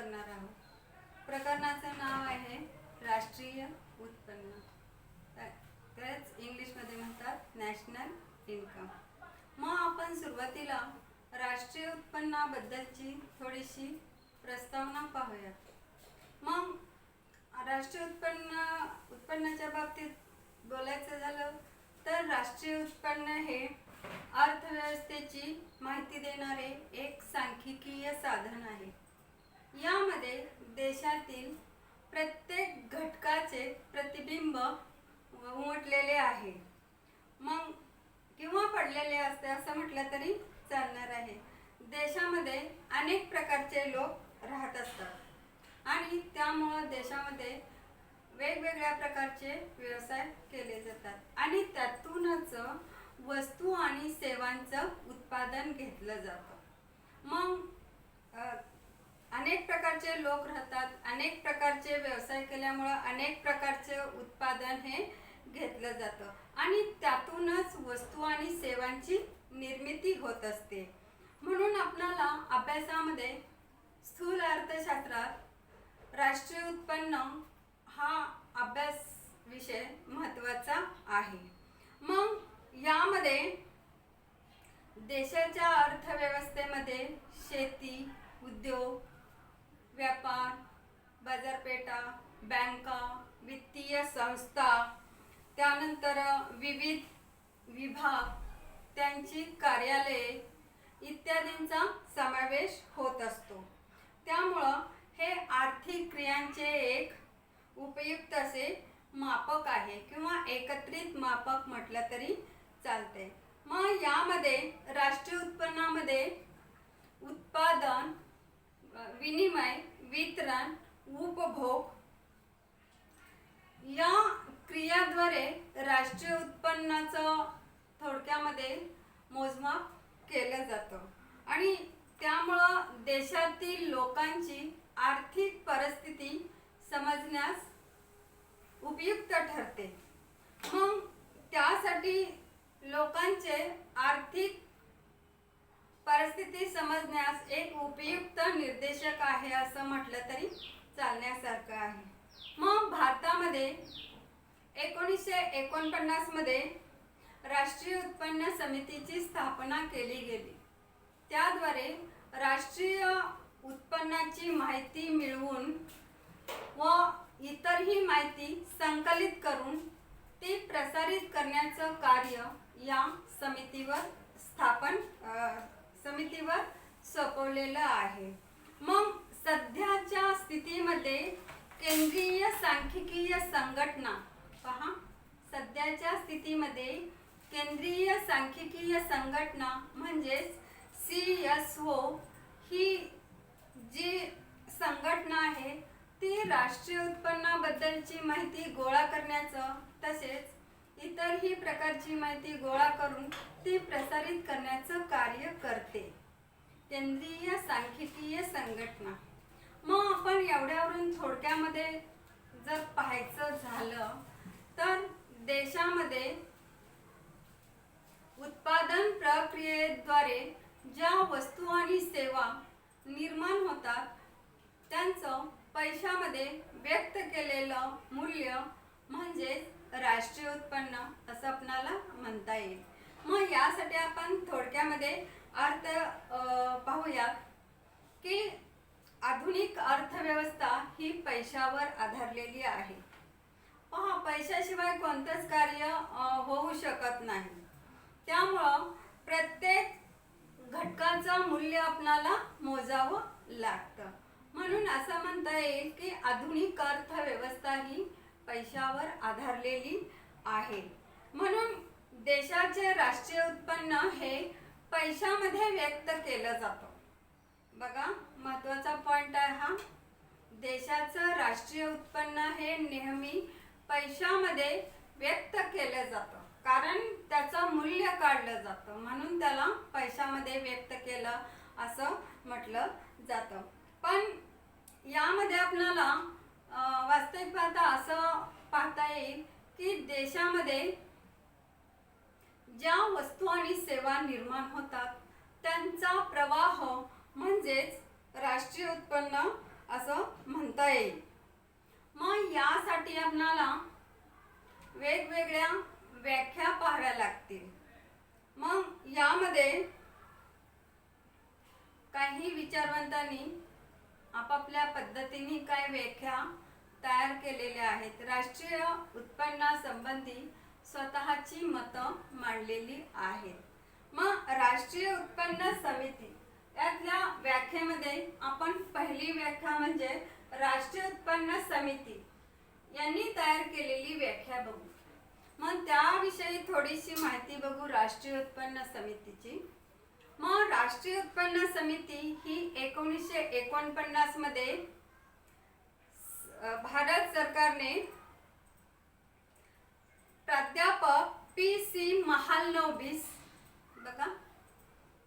करणार आहोत. प्रकरणाचं नाव आहे राष्ट्रीय उत्पन्न. त्याच इंग्लिशमध्ये म्हणतात नॅशनल इन्कम. मग आपण सुरुवातीला राष्ट्रीय उत्पन्नाबद्दलची थोडीशी प्रस्तावना पाहूया. मग राष्ट्रीय उत्पन्नाच्या बाबतीत बोलायचं झालं तर राष्ट्रीय उत्पन्न हे अर्थव्यवस्थेची माहिती देणारे एक सांख्यिकीय साधन आहे. यामध्ये देशातील प्रत्येक घटकाचे प्रतिबिंब उमटलेले आहे, मग किंवा पडलेले असते असं म्हटलं तरी चालणार आहे. देशामध्ये अनेक प्रकारचे लोक राहत असतात आणि त्यामुळं देशामध्ये वेगवेगळ्या प्रकारचे व्यवसाय केले जातात आणि त्यातूनच वस्तू आणि सेवांचं उत्पादन घेतलं जातं. मग अनेक प्रकारचे लोक राहतात, अनेक प्रकारचे व्यवसाय केल्यामुळं अनेक प्रकारचे उत्पादन हे घेतलं जातं आणि त्यातूनच वस्तू आणि सेवांची निर्मिती होत असते. म्हणून आपल्याला अभ्यासामध्ये स्थूल अर्थशास्त्रात राष्ट्रीय उत्पन्न हा अभ्यास विषय महत्त्वाचा आहे. मग यामध्ये देशाच्या अर्थव्यवस्थेमध्ये शेती, उद्योग, व्यापार, बाजारपेठा, बँका, वित्तीय संस्था, त्यानंतर विविध विभाग, त्यांची कार्यालये इत्यादींचा समावेश होत असतो. त्यामुळं हे आर्थिक क्रियांचे एक उपयुक्त असे मापक आहे किंवा एकत्रित मापक म्हटलं तरी चालते. मग यामध्ये राष्ट्रीय उत्पन्नामध्ये उत्पादन, विनिमय, वितरण, उपभोग या क्रियाद्वारे राष्ट्रीय उत्पन्नाचं थोडक्यामध्ये मोजमाप केलं जातं आणि त्यामुळं देशातील लोकांची आर्थिक परिस्थिती समजण्यास उपयुक्त ठरते. मग त्यासाठी लोकांचे आर्थिक परिस्थिती समजण्यास एक उपयुक्त निर्देशक आहे असं म्हटलं तरी चालण्यासारखं आहे. मग भारतामध्ये 1949 मध्ये राष्ट्रीय उत्पन्न समितीची स्थापना केली गेली. त्याद्वारे राष्ट्रीय उत्पन्नाची माहिती मिळवून व इतरही माहिती संकलित करून ती प्रसारित करण्याचं कार्य या समितीवर सोपवलेलं आहे. मग सध्याच्या स्थितीमध्ये केंद्रीय सांख्यिकीय संघटना सध्याच्या स्थितीमध्ये केंद्रीय सांख्यिकीय संघटना म्हणजेच CSO ही जी संघटना आहे ती राष्ट्रीय उत्पन्नाबद्दलची माहिती गोळा करण्याचं तसेच इतरही प्रकारची माहिती गोळा करून ती प्रसारित करण्याचं कार्य करते. केंद्रीय सांख्यिकीय संघटना. मग आपण एवढ्यावरून थोडक्यामध्ये जर पाहायचं झालं तर देशामध्ये उत्पादन प्रक्रियेद्वारे ज्या वस्तू आणि सेवा निर्माण होतात त्यांचं पैशामध्ये व्यक्त केलेलं मूल्य म्हणजेच राष्ट्रीय उत्पन्न असं आपणाला म्हणता येईल. मग यासाठी आपण थोडक्यामध्ये अर्थ पाहूयात की आधुनिक अर्थव्यवस्था ही पैशावर आधारलेली आहे. पहा, पैशाशिवाय कोणतंच कार्य होऊ शकत नाही. त्यामुळं प्रत्येक घटकाचं मूल्य आपल्याला मोजावं लागतं. म्हणून असं म्हणता येईल की आधुनिक अर्थव्यवस्था ही पैशावर आधारलेली आहे. म्हणून देशाचे राष्ट्रीय उत्पन्न हे पैशामध्ये व्यक्त केलं जातं. बघा, महत्त्वाचा पॉइंट आहे हा. देशाचं राष्ट्रीय उत्पन्न हे नेहमी पैशामध्ये व्यक्त केलं जातं कारण त्याचं मूल्य काढलं जातं, म्हणून त्याला पैशामध्ये व्यक्त केलं असं म्हटलं जातं. पण यामध्ये आपल्याला वास्तविक पाहता असं पाहता येईल की देशामध्ये ज्या वस्तू आणि सेवा निर्माण होतात त्यांचा प्रवाह म्हणजेच राष्ट्रीय उत्पन्न असं म्हणता येईल. मग यासाठी आपणाला वेगवेगळ्या व्याख्या पाहाव्या लागतील. मग यामध्ये काही विचारवंतांनी आपापल्या पद्धतीने काय व्याख्या तयार केलेल्या आहेत. राष्ट्रीय उत्पन्नासंबंधी स्वतःची मतं मांडलेली आहेत. मग राष्ट्रीय उत्पन्न समिती यातल्या व्याख्येमध्ये आपण पहिली व्याख्या म्हणजे राष्ट्रीय उत्पन्न समिती यांनी तयार केलेली व्याख्या बघू. मग त्याविषयी थोडीशी माहिती बघू राष्ट्रीय उत्पन्न समितीची. मग राष्ट्रीय उत्पन्न समिती ही 1949 मध्ये भारत सरकारने प्राध्यापक पी.सी. महालनोबिस बघा,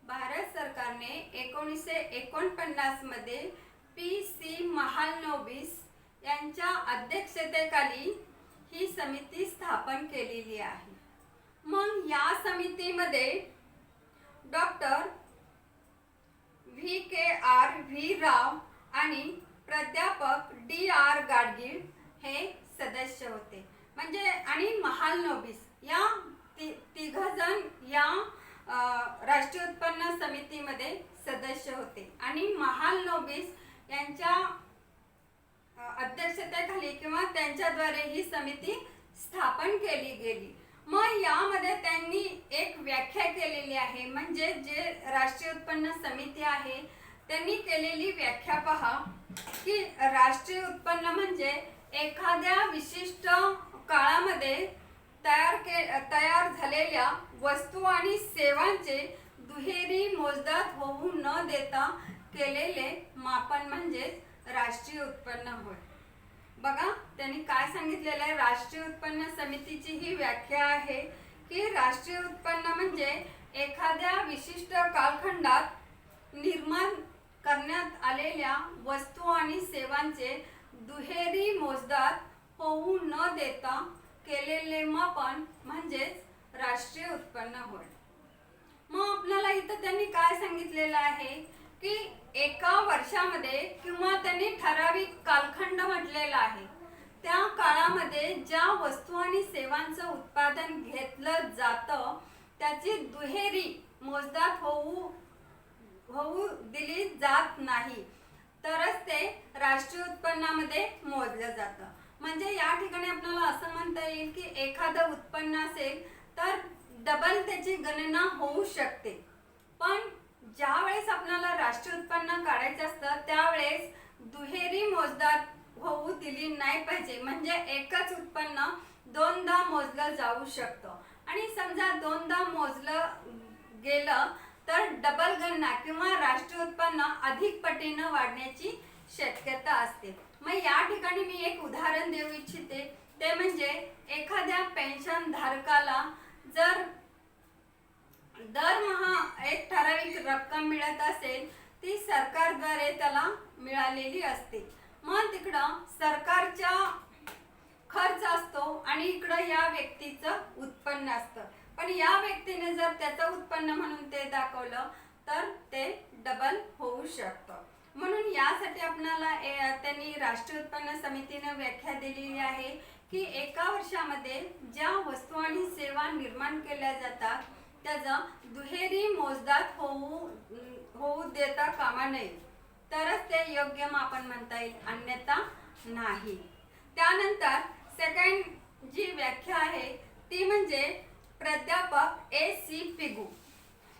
भारत सरकारने 1949 मध्ये पी.सी. महालनोबिस यांच्या अध्यक्षतेखाली ही समिती स्थापन केलेली आहे. मग या समितीमध्ये डॉक्टर V.K.R.V. राव आणि प्राध्यापक D.R. गाडगीळ हे सदस्य होते. म्हणजे आणि महालनोबिस या तिघजण या राष्ट्रीय उत्पन्न समितीमध्ये सदस्य होते. आणि महालनोबिस यांच्या अध्यक्षतेखाली किंवा त्यांच्याद्वारे ही समिती स्थापन केली गेली. मग यामध्ये त्यांनी एक व्याख्या केलेली आहे. म्हणजे जे राष्ट्रीय उत्पन्न समिती आहे त्यांनी केलेली व्याख्या पहा की राष्ट्रीय उत्पन्न म्हणजे एखाद्या विशिष्ट काळामध्ये तयार झालेल्या वस्तू आणि सेवांचे दुहेरी मोजदाद होऊ न देता केलेले मापन म्हणजेच राष्ट्रीय उत्पन्न होय. बघा त्यांनी काय सांगितलेलं आहे. राष्ट्रीय उत्पन्न समितीची ही व्याख्या आहे की राष्ट्रीय उत्पन्न म्हणजे एखाद्या विशिष्ट कालखंडात निर्माण करण्यात आलेल्या वस्तू आणि सेवांचे दुहेरी मोजदाद होऊ न देता केलेले मापन म्हणजेच राष्ट्रीय उत्पन्न होय. मग आपल्याला इथं त्यांनी काय सांगितलेलं आहे की एका वर्षामध्ये किंवा त्यांनी ठराविक कालखंड म्हटलेला आहे त्या काळामध्ये ज्या वस्तू आणि सेवांचं उत्पादन घेतलं जातं त्याची दुहेरी मोजदाद होऊ दिली जात नाही तरच ते राष्ट्रीय उत्पन्नामध्ये मोजलं जातं. म्हणजे या ठिकाणी आपल्याला असं म्हणता येईल की एखादं उत्पन्न असेल तर डबल त्याची गणना होऊ शकते. पण ज्या वेळेस आपल्याला राष्ट्रीय उत्पन्न काढायचं असतं त्यावेळेस दुहेरी मोजदाद होऊ दिली नाही पाहिजे. म्हणजे एकच उत्पन्न दोनदा मोजलं जाऊ शकतं आणि समजा दोनदा मोजलं गेलं तर डबल गणना किंवा राष्ट्रीय उत्पन्न अधिक पटीनं वाढण्याची शक्यता असते. मग या ठिकाणी मी एक उदाहरण देऊ इच्छिते. ते म्हणजे एखाद्या पेन्शन धारकाला जर दरमहा एक ठराविक रक्कम मिळत असेल ती सरकारद्वारे त्याला मिळालेली असते. मग तिकडं सरकारचा खर्च असतो आणि इकडं या व्यक्तीचं उत्पन्न असतं. पण या व्यक्तीने जर त्याचं उत्पन्न म्हणून ते दाखवलं तर ते डबल होऊ शकतं. म्हणून यासाठी आपल्याला त्यांनी राष्ट्रीय उत्पन्न समितीने व्याख्या दिलेली आहे की एका वर्षामध्ये ज्या वस्तू आणि सेवा निर्माण केल्या जातात त्याचा दुहेरी मोजदाद होऊ देता कामा नये तरच ते योग्य मापन म्हणता येईल, अन्यथा नाही. त्यानंतर सेकंड जी व्याख्या आहे ती म्हणजे प्राध्यापक A.C. पिगू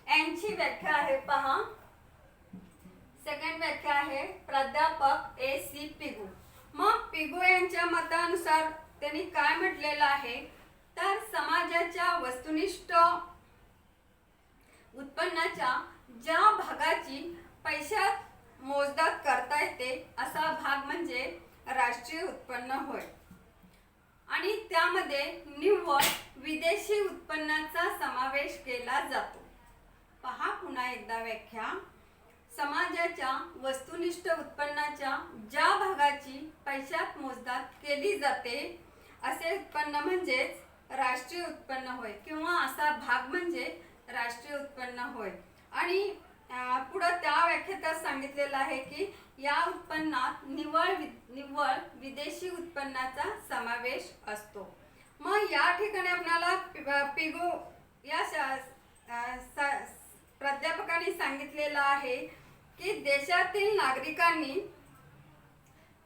यांची व्याख्या आहे. पहा सेकंड व्याख्या आहे प्राध्यापक A.C. पिगू. मग पिगू यांच्या मतानुसार त्यांनी काय म्हटलेलं आहे तर समाजाच्या वस्तुनिष्ठ उत्पन्नाच्या ज्या भागाची पैशात मोजदाद करता येते असा भाग म्हणजे राष्ट्रीय उत्पन्न होय. आणि त्यामध्ये निव्वळ विदेशी उत्पन्नाचा समावेश केला जातो. पहा पुन्हा एकदा व्याख्या. समाजाच्या वस्तुनिष्ठ उत्पन्नाच्या ज्या भागाची पैशात मोजदाद केली जाते असे उत्पन्न म्हणजेच राष्ट्रीय उत्पन्न होय किंवा असा भाग म्हणजे राष्ट्रीय उत्पन्न होय. आणि पुढं त्या व्याख्येतच सांगितलेलं आहे की या उत्पन्नात निव्वळ विदेशी उत्पन्नाचा समावेश असतो. मग या ठिकाणी आपल्याला पिगो या प्राध्यापकांनी सांगितलेलं आहे की देशातील नागरिकांनी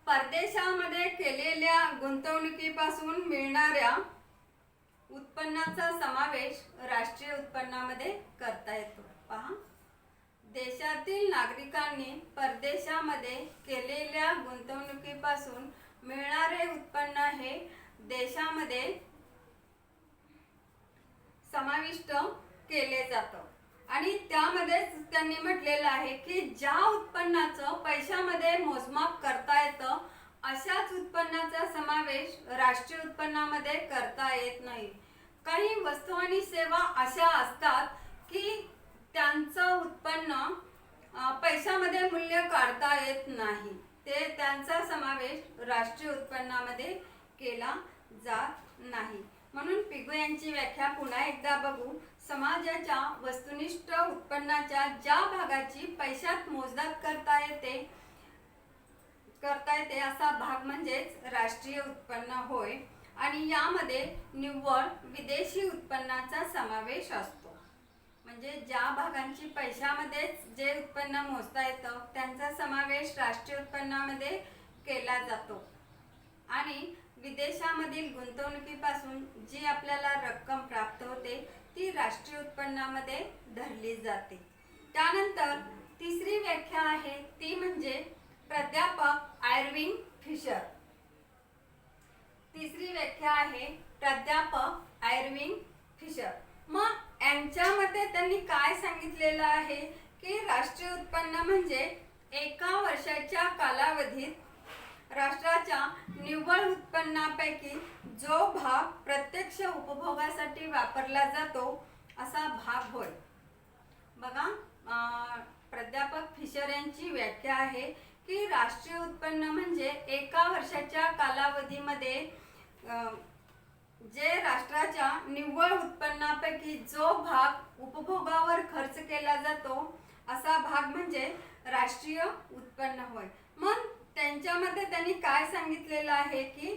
परदेशामध्ये केलेल्या गुंतवणुकीपासून मिळणाऱ्या उत्पन्नाचा समावेश राष्ट्रीय उत्पन्नामध्ये करता येतो. पहा, देशातील नागरिकांनी परदेशामध्ये केलेल्या गुंतवणुकीपासून मिळणारे उत्पन्न हे देशामध्ये समाविष्ट केले जातं आणि त्यामध्येच त्यांनी म्हटलेलं आहे की ज्या उत्पन्नाचं पैशामध्ये मोजमाप करता येतं अशाच उत्पन्नाचा समावेश राष्ट्रीय उत्पन्नामध्ये करता येत नाही. काही वस्तू आणि सेवा अशा असतात की त्यांचं उत्पन्न पैशामध्ये मूल्य काढता येत नाही, ते त्यांचा समावेश राष्ट्रीय उत्पन्नामध्ये केला जात नाही. म्हणून पिगो यांची व्याख्या पुन्हा एकदा बघू. समाजाच्या वस्तुनिष्ठ उत्पन्नाच्या ज्या भागाची पैशात मोजदाद करता येते असा भाग म्हणजेच राष्ट्रीय उत्पन्न होय आणि यामध्ये निव्वळ विदेशी उत्पन्नाचा समावेश असतो. म्हणजे ज्या भागांची पैशामध्येच जे उत्पन्न मोजता येतं त्यांचा समावेश राष्ट्रीय उत्पन्नामध्ये केला जातो आणि विदेशामधील गुंतवणुकीपासून जी आपल्याला रक्कम प्राप्त होते ती राष्ट्रीय उत्पन्नामध्ये धरली जाते. त्यानंतर तिसरी व्याख्या आहे ती म्हणजे प्राध्यापक आयर्विंग फिशर. तिसरी व्याख्या आहे प्राध्यापक आयर्विंग फिशर. मग यांच्यामध्ये त्यांनी काय सांगितलेलं आहे की राष्ट्रीय उत्पन्न म्हणजे एका वर्षाच्या कालावधीत राष्ट्राच्या निव्वळ उत्पन्नापैकी जो भाग प्रत्यक्ष उपभोगासाठी वापरला जातो असा भाग होय. बघा, प्राध्यापक फिशर यांची व्याख्या आहे की राष्ट्रीय उत्पन्न म्हणजे एका वर्षाच्या कालावधीमध्ये जे राष्ट्राच्या निव्वळ उत्पन्नापैकी जो भाग उपभोगावर खर्च केला जातो असा भाग म्हणजे राष्ट्रीय उत्पन्न होय. मग त्यांच्यामध्ये त्यांनी काय सांगितलेलं आहे की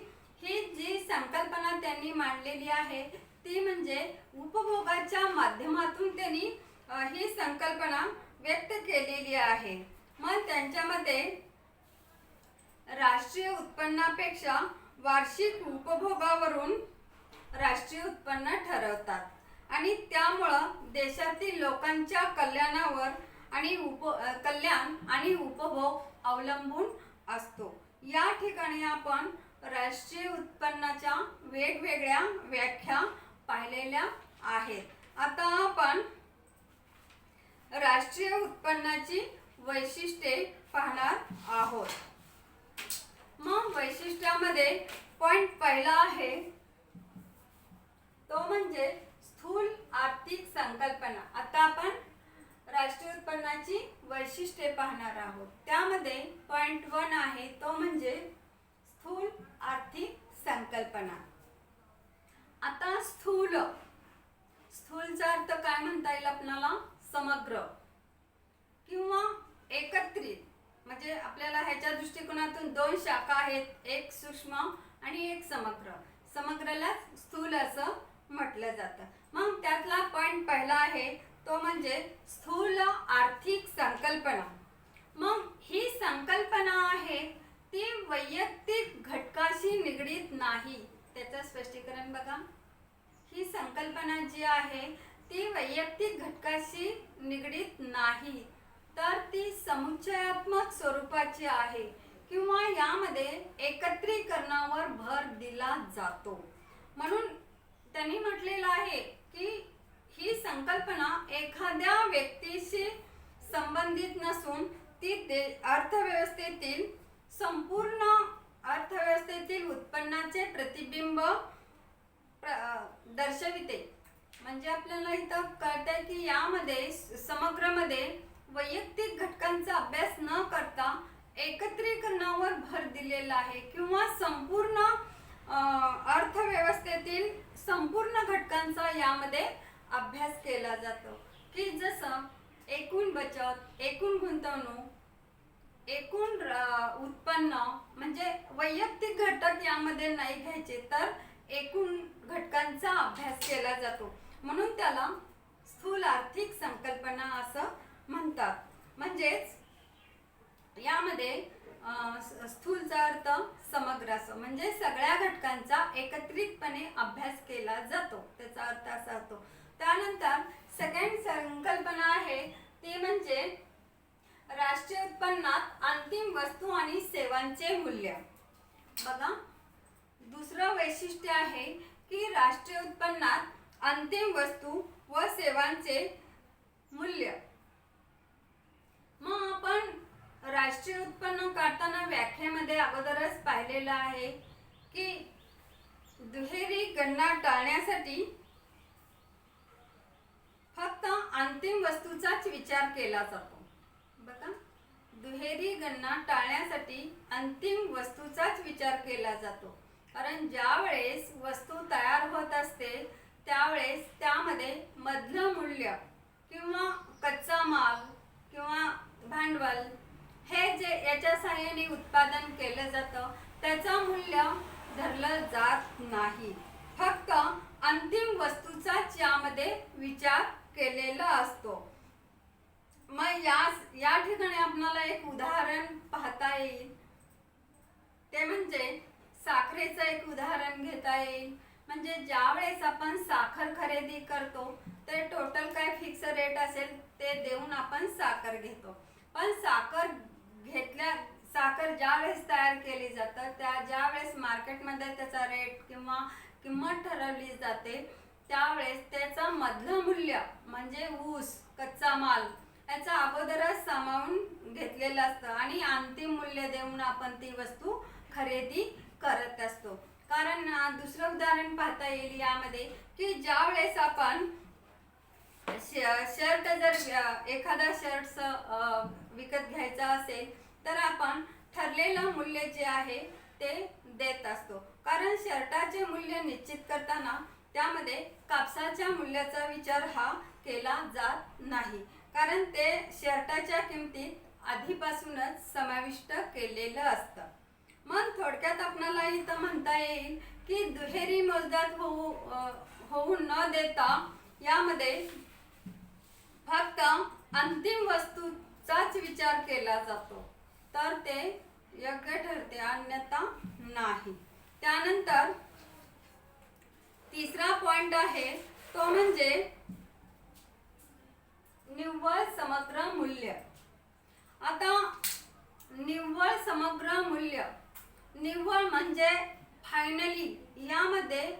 ही जी संकल्पना त्यांनी मांडलेली आहे ती म्हणजे उपभोगाच्या माध्यमातून त्यांनी ही संकल्पना व्यक्त केलेली आहे. मग त्यांच्यामध्ये राष्ट्रीय उत्पन्नापेक्षा वार्षिक उपभोगावरून राष्ट्रीय उत्पन्न ठरवतात आणि त्यामुळं देशातील लोकांच्या कल्याणावर आणि कल्याण आणि उपभोग अवलंबून असतो. या ठिकाणी आपण राष्ट्रीय उत्पन्नाच्या वेगवेगळ्या व्याख्या पाहिलेल्या आहेत. आता आपण राष्ट्रीय उत्पन्नाची वैशिष्ट्ये पाहणार आहोत. मग वैशिष्ट्यामध्ये पॉइंट पहिला आहे तो म्हणजे स्थूल आर्थिक संकल्पना. आता आपण राष्ट्रीय उत्पन्नाची वैशिष्ट्ये पाहणार आहोत. त्यामध्ये पॉइंट 1 आहे तो म्हणजे स्थूल आर्थिक संकल्पना. आता स्थूलचा अर्थ काय म्हणता येईल आपल्याला? समग्र किंवा एकत्रित. म्हणजे आपल्याला ह्याच्या दृष्टिकोनातून दोन शाखा आहेत, एक सूक्ष्म आणि एक समग्र. समग्रला स्थूल असं म्हटलं जातं. मग त्यातला पॉइंट पहिला आहे तो म्हणजे स्थूल आर्थिक संकल्पना. मग ही संकल्पना आहे ती वैयक्तिक घटकाशी निगडीत नाही. त्याचं स्पष्टीकरण बघा. ही संकल्पना जी आहे ती वैयक्तिक घटकाशी निगडीत नाही तर ती समुच्चयात्मक स्वरूपाची आहे किंवा यामध्ये एकत्रीकरणावर भर दिला जातो. म्हणून त्यांनी म्हटलेलं आहे की ही संकल्पना एखाद्या व्यक्तीशी संबंधित नसून ती अर्थव्यवस्थेतील संपूर्ण अर्थव्यवस्थेतील उत्पन्नाचे प्रतिबिंब दर्शविते. म्हणजे आपल्याला इथं कळतंय की यामध्ये समग्रमध्ये वैयक्तिक घटकांचा अभ्यास न करता एकत्रीकरणावर भर दिलेला आहे किंवा संपूर्ण अर्थव्यवस्थेतील संपूर्ण घटकांचा यामध्ये अभ्यास केला जातो. की जसं एकूण बचत, एकूण गुंतवणूक, एकूण उत्पन्न म्हणजे वैयक्तिक घटक यामध्ये नाही घ्यायचे, तर एकूण घटकांचा अभ्यास केला जातो. म्हणून त्याला स्थूल आर्थिक संकल्पना असं म्हणतात. म्हणजेच यामध्ये स्थूलचा अर्थ समग्र असं, म्हणजे सगळ्या घटकांचा एकत्रितपणे अभ्यास केला जातो, त्याचा अर्थ असा होतो. त्यानंतर सेकंड संकल्पना आहे ती म्हणजे राष्ट्रीय उत्पन्नात अंतिम वस्तू आणि सेवांचे मूल्य. बघा, दुसरं वैशिष्ट्य आहे की राष्ट्रीय उत्पन्नात अंतिम वस्तू व सेवांचे मूल्य. मग आपण राष्ट्रीय उत्पन्न काढताना व्याख्येमध्ये अगोदरच पाहिलेलं आहे की दुहेरी गणना टाळण्यासाठी फक्त अंतिम वस्तूचाच विचार केला जातो. बघा, दुहेरी गणना टाळण्यासाठी अंतिम वस्तूचाच विचार केला जातो. कारण ज्या वेळेस वस्तू तयार होत असते त्यावेळेस त्यामध्ये मधलं मूल्य किंवा कच्चा माल किंवा भांडवल हे जे याच्या सहाय्याने उत्पादन केलं जातं त्याचं मूल्य धरलं जात नाही. फक्त अंतिम वस्तूचाच यामध्ये विचार केलेला असतो. मग या ठिकाणी आपल्याला एक उदाहरण पाहता येईल, ते म्हणजे साखरेचं एक उदाहरण घेता येईल. म्हणजे ज्या वेळेस आपण साखर खरेदी करतो ते टोटल काय फिक्स रेट असेल ते देऊन आपण साखर घेतो. पण साखर ज्या वेळेस तयार केली जातं ज्या वेळेस मार्केटमध्ये त्याचा रेट किंवा किंमत ठरवली जाते त्यावेळेस त्याचं मधलं मूल्य म्हणजे ऊस, कच्चा माल याचा अगोदरच सामावून घेतलेलं असतं आणि अंतिम मूल्य देऊन आपण ती वस्तू खरेदी करत असतो. कारण दुसरं उदाहरण पाहता येईल यामध्ये की ज्या वेळेस आपण शर्ट जर एखादा शर्ट विकत घ्यायचा असेल तर आपण ठरलेलं मूल्य जे आहे ते देत असतो. कारण शर्टाचे मूल्य निश्चित करताना त्यामध्ये कापसाच्या मूल्याचा विचार हा केला जात नाही, कारण ते शर्टाच्या किमतीत आधीपासूनच समाविष्ट केलेलं असतं. मग थोडक्यात आपल्याला इथं म्हणता येईल की दुहेरी मोजदाद होऊ न देता यामध्ये फक्त अंतिम वस्तूचाच विचार केला जातो तर ते योग्य ठरते, अन्यथा नाही. त्यानंतर तिसरा पॉइंट आहे तो म्हणजे निव्वळ समग्र मूल्य. आता निव्वळ समग्र मूल्य, निव्वळ म्हणजे फायनली यामध्ये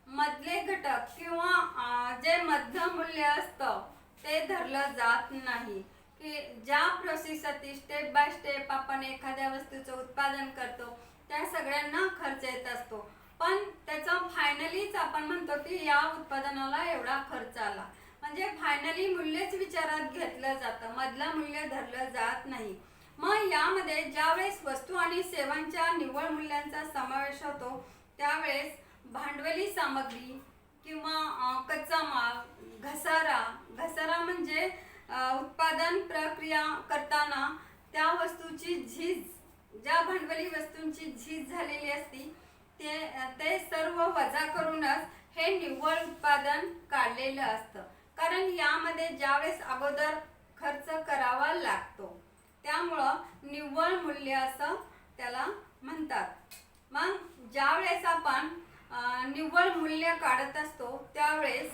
मधले घटक किंवा जे मध्य मूल्य असतं ते धरलं जात नाही. की ज्या प्रोसेससाठी स्टेप बाय स्टेप आपण एखाद्या वस्तूचं उत्पादन करतो त्या सगळ्यांना खर्च येत असतो, पण त्याचं फायनलीच आपण म्हणतो की या उत्पादनाला एवढा खर्च आला, म्हणजे फायनली मूल्यच विचारात घेतलं जातं, मधलं मूल्य धरलं जात नाही. मग यामध्ये ज्यावेळेस वस्तू आणि सेवांच्या निव्वळ मूल्यांचा समावेश होतो त्यावेळेस भांडवली सामग्री किंवा कच्चा माल, घसारा म्हणजे उत्पादन प्रक्रिया करताना त्या वस्तूची झीज, ज्या भांडवली वस्तूंची झीज झालेली असती ते सर्व वजा करूनच हे निव्वळ उत्पादन काढलेलं असतं. कारण यामध्ये ज्यावेळेस अगोदर खर्च करावा लागतो त्यामुळं निव्वळ मूल्य असं त्याला म्हणतात. मग ज्यावेळेस आपण निव्वळ मूल्य काढत असतो त्यावेळेस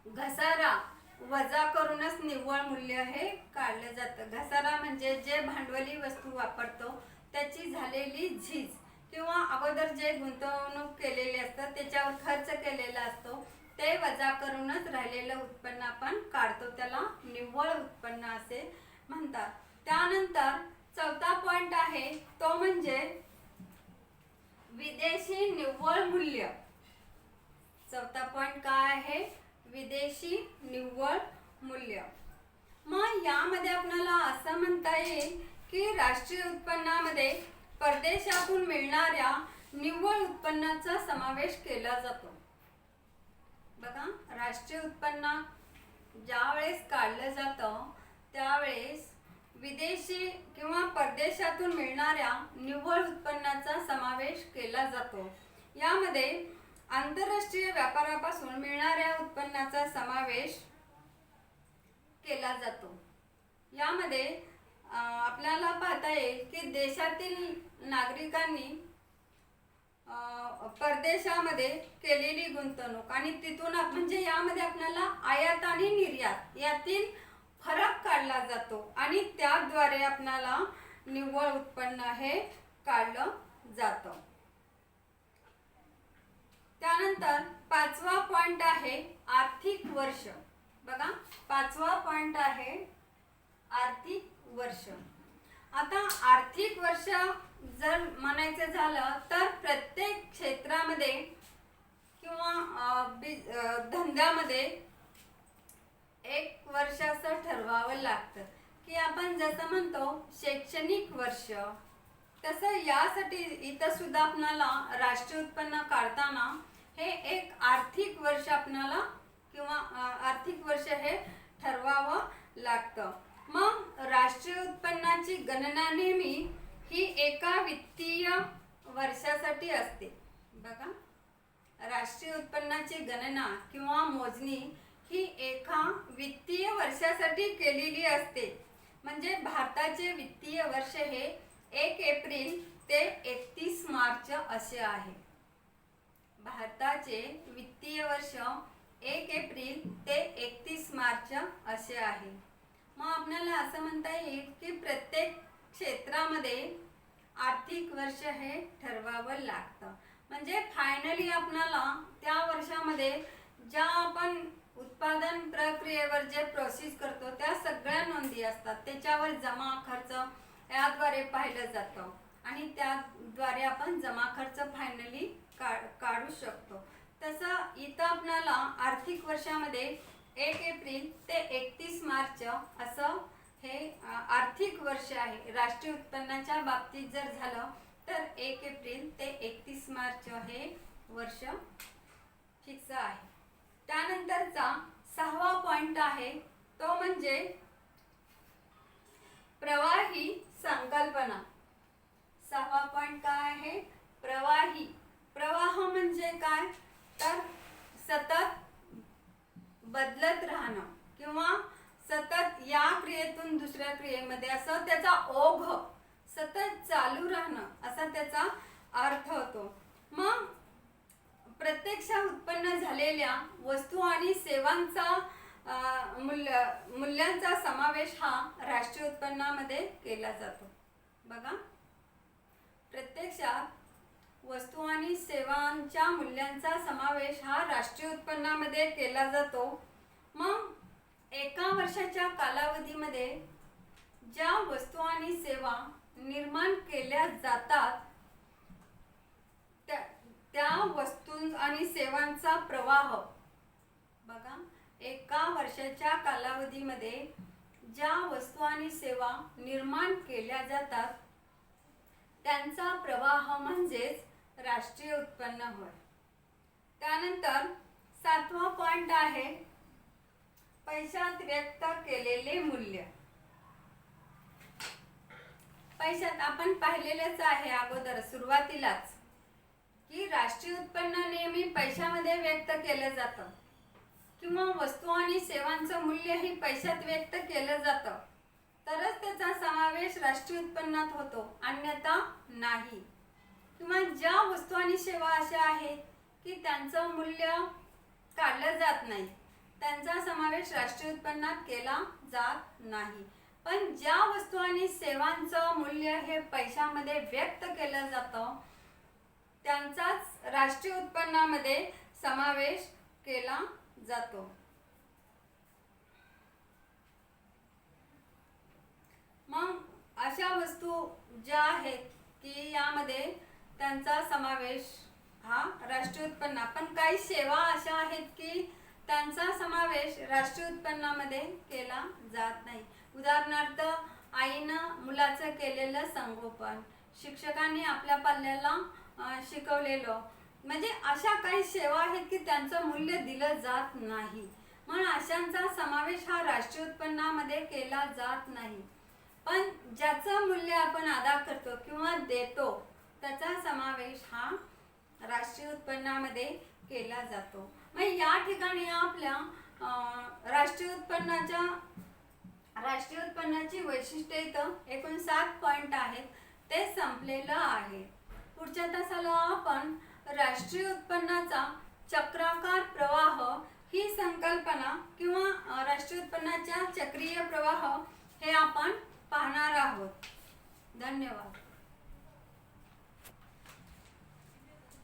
घसारा वजा करूनच निव्वळ मूल्य हे काढलं जातं. घसारा म्हणजे जे भांडवली वस्तू वापरतो त्याची झालेली झीज किंवा अगोदर जे गुंतवणूक केलेली असतं त्याच्यावर खर्च केलेला असतो ते वजा करूनच राहिलेलं उत्पन्न आपण काढतो, त्याला निव्वळ उत्पन्न असे म्हणतात. त्यानंतर चौथा पॉइंट आहे तो म्हणजे विदेशी निव्वळ मूल्य. चौथा पॉइंट काय आहे? विदेशी निव्वळ मूल्य. मग यामध्ये आपल्याला असं म्हणता येईल की राष्ट्रीय उत्पन्नामध्ये परदेशातून मिळणाऱ्या निव्वळ उत्पन्नाचा समावेश केला जातो. बघा, राष्ट्रीय उत्पन्न ज्यावेळेस काढलं जातं त्यावेळेस विदेशी किंवा परदेशातून मिळणाऱ्या निव्वळ उत्पन्नाचा समावेश केला जातो. यामध्ये आंतरराष्ट्रीय व्यापारापासून मिळणाऱ्या उत्पन्नाचा समावेश केला जातो. यामध्ये आपल्याला पाहता येईल की देशातील नागरिकांनी परदेशामध्ये केलेली गुंतवणूक आणि तिथून म्हणजे यामध्ये आपल्याला आयात आणि निर्यात यातील फरक काढला जातो आणि त्याद्वारे आपल्याला निव्वळ उत्पन्न हे काढलं जातं. त्यानंतर 5वा पॉइंट आहे आर्थिक वर्ष. बघा 5वा पॉइंट आहे आर्थिक वर्ष. आता आर्थिक वर्ष जर म्हणायचं झालं तर प्रत्येक क्षेत्रामध्ये किंवा धंद्यामध्ये एक वर्ष असं ठरवावं लागतं की आपण जसं म्हणतो शैक्षणिक वर्ष, तसं यासाठी इथं सुद्धा आपणाला राष्ट्रीय उत्पन्न काढताना हे एक आर्थिक वर्ष आपणाला किंवा आर्थिक वर्ष हे ठरवावं लागतं. मग राष्ट्रीय उत्पन्नाची गणना नेहमी ही एका वित्तीय वर्षासाठी असते. बघा राष्ट्रीय उत्पन्नाची गणना किंवा मोजणी ही एका वित्तीय वर्षासाठी केलेली असते. म्हणजे भारताचे वित्तीय वर्ष हे 1 एप्रिल ते 31 मार्च असे आहे. भारताचे वित्तीय वर्ष 1 एप्रिल ते 31 मार्च असे आहे. मग आपल्याला असं म्हणता येईल की प्रत्येक क्षेत्रामध्ये आर्थिक वर्ष हे ठरवावं लागतं. म्हणजे फायनली आपल्याला त्या वर्षामध्ये ज्या आपण उत्पादन प्रक्रियेवर जे प्रोसेस करतो त्या सगळ्या नोंदी असतात, त्याच्यावर जमा खर्च याद्वारे पाहिलं जातं आणि त्याद्वारे आपण जमा खर्च फायनली काढू शकतो. तसं इथं आपल्याला आर्थिक वर्षामध्ये 1 एप्रिल ते 31 मार्च असं हे आर्थिक वर्ष आहे. राष्ट्रीय उत्पन्नाच्या बाबतीत जर झालं तर 1 एप्रिल ते 31 मार्च हे वर्ष फिक्स आहे. त्यानंतरचा 6वा पॉइंट आहे तो म्हणजे प्रवाही संकल्पना. 6वा पॉइंट काय आहे? प्रवाही. प्रवाह म्हणजे काय तर सतत बदलत राहणं किंवा सतत या क्रियेतून दुसऱ्या क्रियेमध्ये असं त्याचा ओघ सतत चालू राहणं असा त्याचा अर्थ होतो. मग प्रत्यक्षात उत्पन्न झालेल्या वस्तू आणि सेवांचा मूल्यांचा समावेश हा राष्ट्रीय उत्पन्नामध्ये केला जातो. बघा प्रत्यक्षात वस्तू आणि सेवांच्या मूल्यांचा समावेश हा राष्ट्रीय उत्पन्नामध्ये केला जातो. मग एका वर्षाच्या कालावधीमध्ये ज्या वस्तू आणि सेवा निर्माण केल्या जातात त्या वस्तू आणि सेवांचा प्रवाह. बघा एका वर्षाच्या कालावधीमध्ये ज्या वस्तू आणि सेवा निर्माण केल्या जातात त्यांचा प्रवाह म्हणजेच राष्ट्रीय उत्पन्न होय. त्यानंतर 7वा पॉइंट आहे पैशात व्यक्त केलेले मूल्य. पैशात आपण पाहिलेलेच आहे अगोदर सुरुवातीलाच की राष्ट्रीय उत्पन्न नेहमी पैशामध्ये व्यक्त केलं जातं किंवा वस्तू आणि सेवांचं मूल्य ही पैशात व्यक्त केलं जातं तरच त्याचा समावेश राष्ट्रीय उत्पन्नात होतो, अन्यथा नाही. किंवा ज्या वस्तू आणि सेवा अशा आहेत की त्यांचं मूल्य काढलं जात नाही त्यांचा समावेश राष्ट्रीय उत्पन्नात केला जात नाही. पण ज्या वस्तू आणि सेवांचं मूल्य हे पैशामध्ये व्यक्त केलं जातं त्यांचाच राष्ट्रीय उत्पन्नामध्ये समावेश केला जातो. मग अशा वस्तू ज्या आहेत की यामध्ये त्यांचा समावेश हा राष्ट्रीय उत्पन्न, पण काही सेवा अशा आहेत की त्यांचा समावेश राष्ट्रीय उत्पन्नामध्ये केला जात नाही. उदाहरणार्थ आईनं मुलाचं केलेलं संगोपन, शिक्षकांनी आपल्या पाल्याला शिकवलेलं, म्हणजे अशा काही सेवा आहेत की त्यांचं मूल्य दिलं जात नाही. मग अशांचा समावेश हा राष्ट्रीय उत्पन्नामध्ये केला जात नाही, पण ज्याचं मूल्य आपण अदा करतो किंवा देतो त्याचा समावेश हा राष्ट्रीय उत्पन्नामध्ये केला जातो। मग या ठिकाणी आपल्या राष्ट्रीय उत्पन्नाची वैशिष्ट्ये इथं एकूण 7 पॉइंट आहेत, ते संपलेलं आहे। पुढच्या तासाला आपण राष्ट्रीय उत्पन्नाचा चक्राकार प्रवाह ही संकल्पना किंवा राष्ट्रीय उत्पन्नाच्या चक्रीय प्रवाह हे आपण पाहणार आहोत। धन्यवाद।